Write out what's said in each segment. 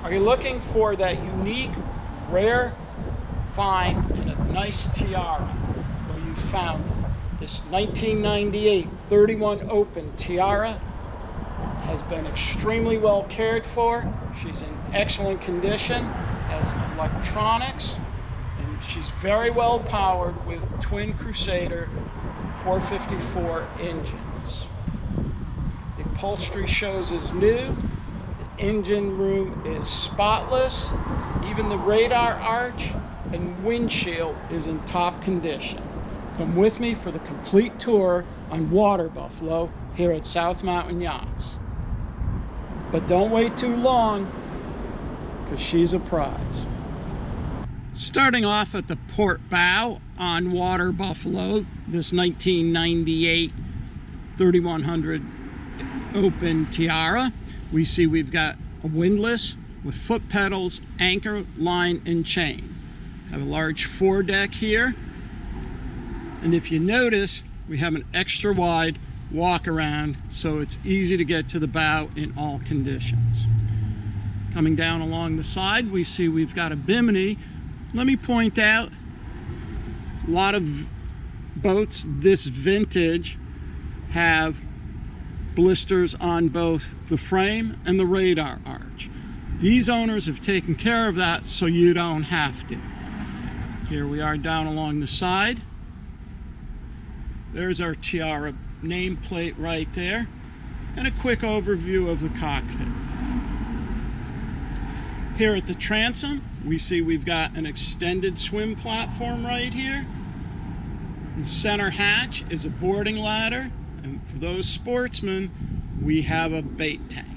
Are you looking for that unique, rare find and a nice Tiara? Well, you found it. This 1998 31 open Tiara has been extremely well cared for. She's in excellent condition, has electronics, and she's very well powered with twin Crusader 454 engines. The upholstery shows is new. The engine room is spotless. Even the radar arch and windshield is in top condition. Come with me for the complete tour on Water Buffalo here at South Mountain Yachts. But don't wait too long, because she's a prize. Starting off at the port bow on Water Buffalo, this 1998 3100 open Tiara, we see we've got a windlass with foot pedals, anchor, line, and chain. Have a large foredeck here, and if you notice, we have an extra wide walk around, so it's easy to get to the bow in all conditions. Coming down along the side, we see we've got a Bimini. Let me point out, a lot of boats this vintage have blisters on both the frame and the radar arch. These owners have taken care of that so you don't have to. Here we are down along the side. There's our Tiara nameplate right there, and a quick overview of the cockpit. Here at the transom, we see we've got an extended swim platform right here. The center hatch is a boarding ladder, and for those sportsmen, we have a bait tank.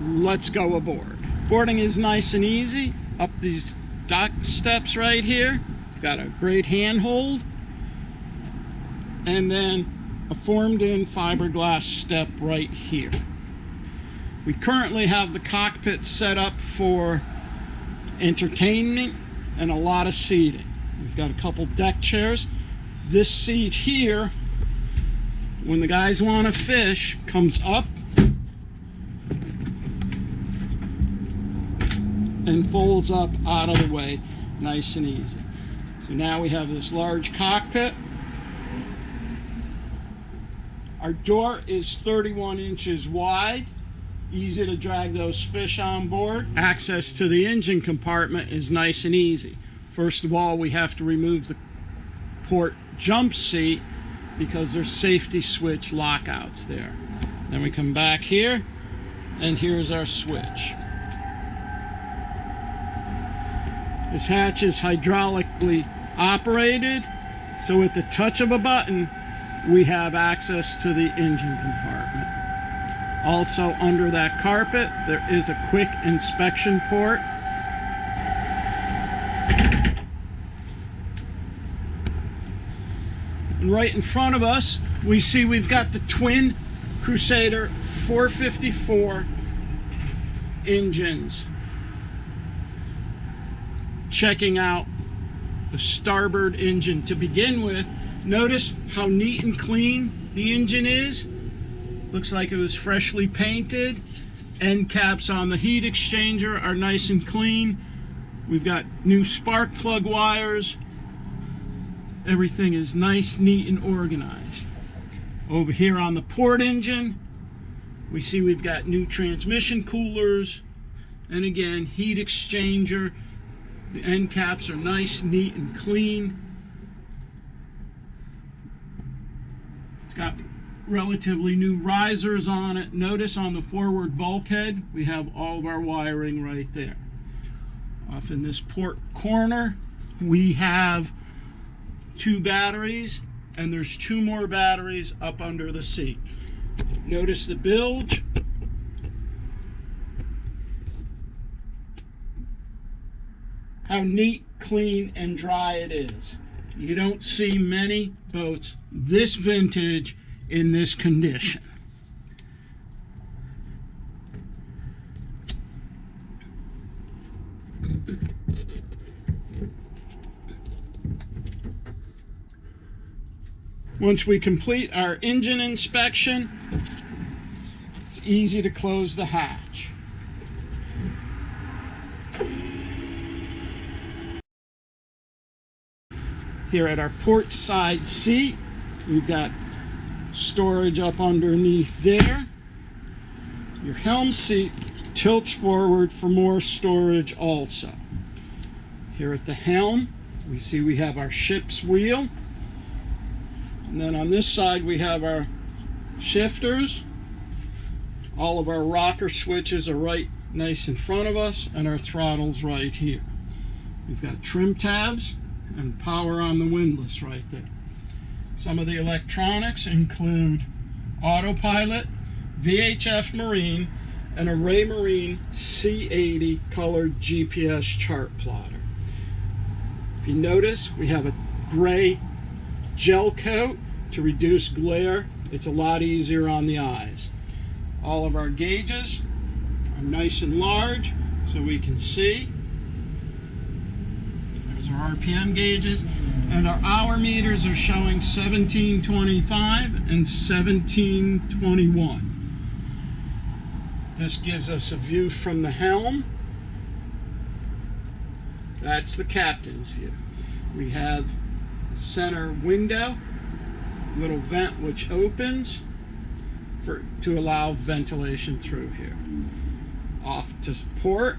Let's go aboard. Boarding is nice and easy. Up these dock steps right here, we've got a great handhold, and then a formed-in fiberglass step right here. We currently have the cockpit set up for entertainment and a lot of seating. We've got a couple deck chairs. This seat here, when the guys want to fish, comes up and folds up out of the way, nice and easy. So now we have this large cockpit. Our door is 31 inches wide, easy to drag those fish on board. Access to the engine compartment is nice and easy. First of all, we have to remove the port jump seat because there's safety switch lockouts there. Then we come back here, and here's our switch. This hatch is hydraulically operated, so with the touch of a button, we have access to the engine compartment. Also, under that carpet, there is a quick inspection port. And right in front of us, we see we've got the twin Crusader 454 engines. Checking out the starboard engine to begin with, notice how neat and clean the engine is. Looks like it was freshly painted. End caps on the heat exchanger are nice and clean. We've got new spark plug wires. Everything is nice, neat, and organized. Over here on the port engine, we see we've got new transmission coolers, and again, heat exchanger. The end caps are nice, neat, and clean. It's got relatively new risers on it. Notice on the forward bulkhead, we have all of our wiring right there. Off in this port corner, we have 2 batteries, and there's 2 more batteries up under the seat. Notice the bilge. How neat, clean, and dry it is. You don't see many boats this vintage in this condition. Once we complete our engine inspection, it's easy to close the hatch. Here at our port side seat, we've got storage up underneath there. Your helm seat tilts forward for more storage also. Here at the helm, we have our ship's wheel. And then on this side we have our shifters. All of our rocker switches are right nice in front of us, and our throttle's right here. We've got trim tabs and power on the windlass right there. Some of the electronics include Autopilot, VHF Marine, and a Raymarine C80 colored GPS chart plotter. If you notice, we have a gray gel coat to reduce glare. It's a lot easier on the eyes. All of our gauges are nice and large so we can see. There's our RPM gauges, and our hour meters are showing 1725 and 1721. This gives us a view from the helm. That's the captain's view. We have a center window, little vent which opens to allow ventilation through here. Off to port.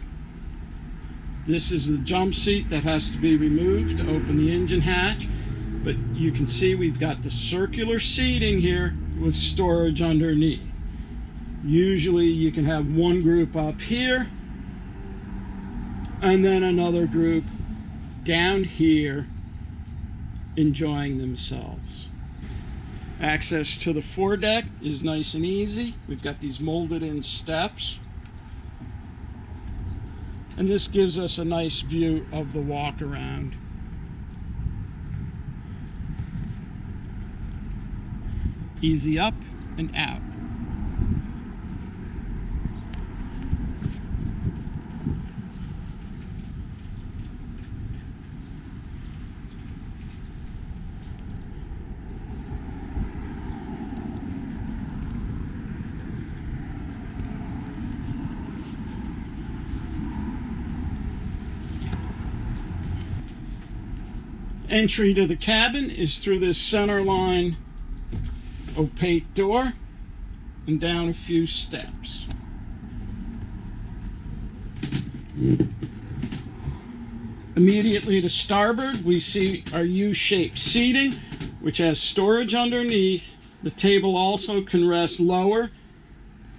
This is the jump seat that has to be removed to open the engine hatch. But you can see we've got the circular seating here with storage underneath. Usually you can have one group up here and then another group down here enjoying themselves. Access to the foredeck is nice and easy. We've got these molded in steps. And this gives us a nice view of the walk around. Easy up and out. Entry to the cabin is through this center line opaque door and down a few steps. Immediately to starboard, we see our U-shaped seating, which has storage underneath. The table also can rest lower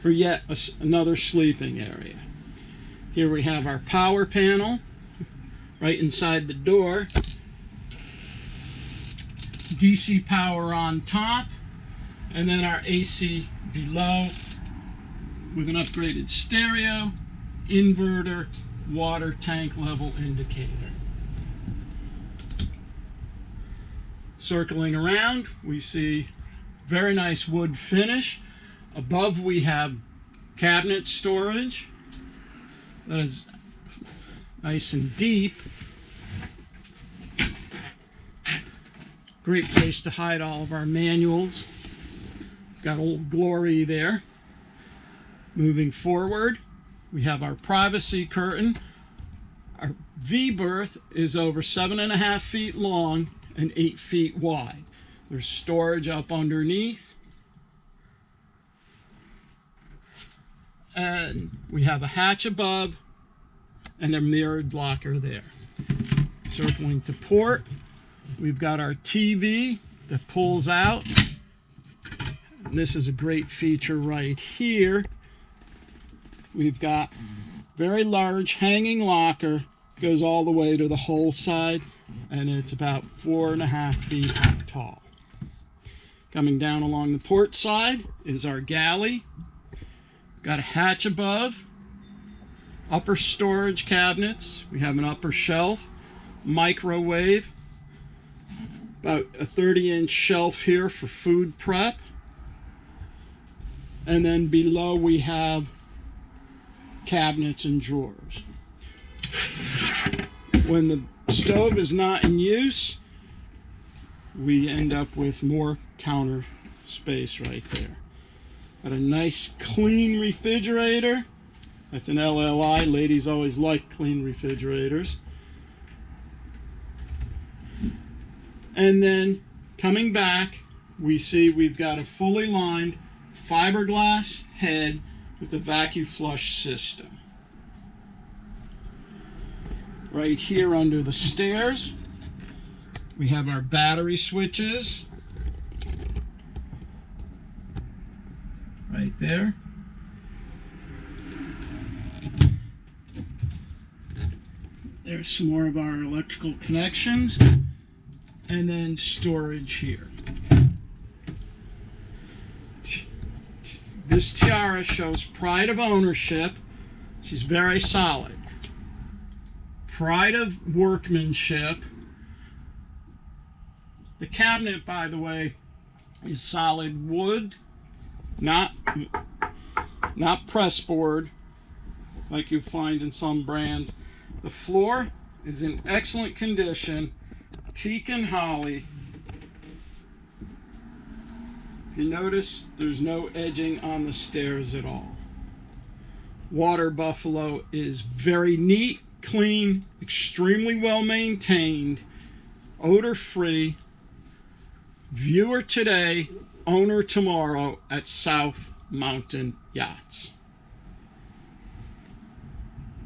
for yet another sleeping area. Here we have our power panel right inside the door. DC power on top, and then our AC below with an upgraded stereo, inverter, water tank level indicator. Circling around, we see very nice wood finish. Above we have cabinet storage that is nice and deep. Great place to hide all of our manuals. Got Old Glory there. Moving forward, we have our privacy curtain. Our V-berth is over 7.5 feet long and 8 feet wide. There's storage up underneath. And we have a hatch above and a mirrored locker there. Circling to port, we've got our TV that pulls out. And this is a great feature right here. We've got very large hanging locker, goes all the way to the hull side, and it's about 4.5 feet tall. Coming down along the port side is our galley. Got a hatch above, upper storage cabinets. We have an upper shelf, microwave, about a 30-inch shelf here for food prep. And then below we have cabinets and drawers. When the stove is not in use, we end up with more counter space right there. Got a nice clean refrigerator. That's an LLI. Ladies always like clean refrigerators. And then coming back, we see we've got a fully lined fiberglass head with the vacuum flush system. Right here under the stairs, we have our battery switches. Right there. There's some more of our electrical connections. And then storage here. This Tiara shows pride of ownership. She's very solid. Pride of workmanship. The cabinet, by the way, is solid wood, not pressboard like you find in some brands. The floor is in excellent condition, teak and holly. If you notice, there's no edging on the stairs at all. Water buffalo is very neat, clean, extremely well maintained, odor free. Viewer today, owner tomorrow at South Mountain Yachts.